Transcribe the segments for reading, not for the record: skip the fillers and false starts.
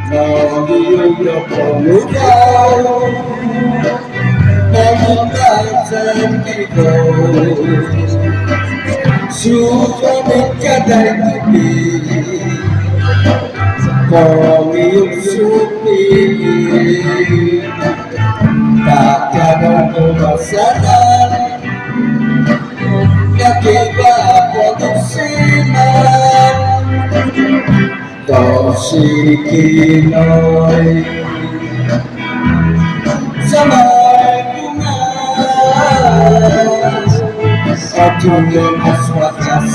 Nangiyuga pangutaw Pangutasan kita Sukamit ka dahil tipi Pangiyong supi Takkanang tumasanan Nakiba ako siman Toshikinoy Samay pumas Atulong mas wakas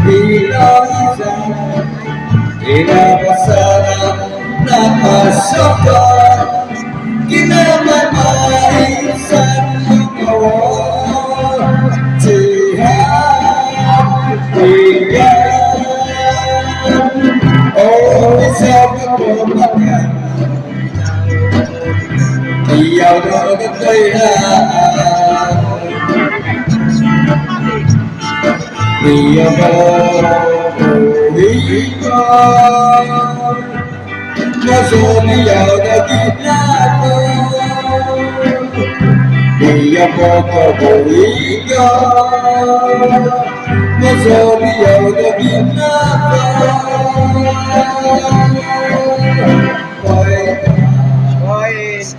Pinaisan Inabasarang napasokot Kinamamaisan Lugawa Tihan Bigyan Oh, isang kapumakan Iyaw na nagkayaan Iyaw na uwikan Nasuliyaw na ginako Iyaw na kapuwikan Nasuliyaw na ginako Boys.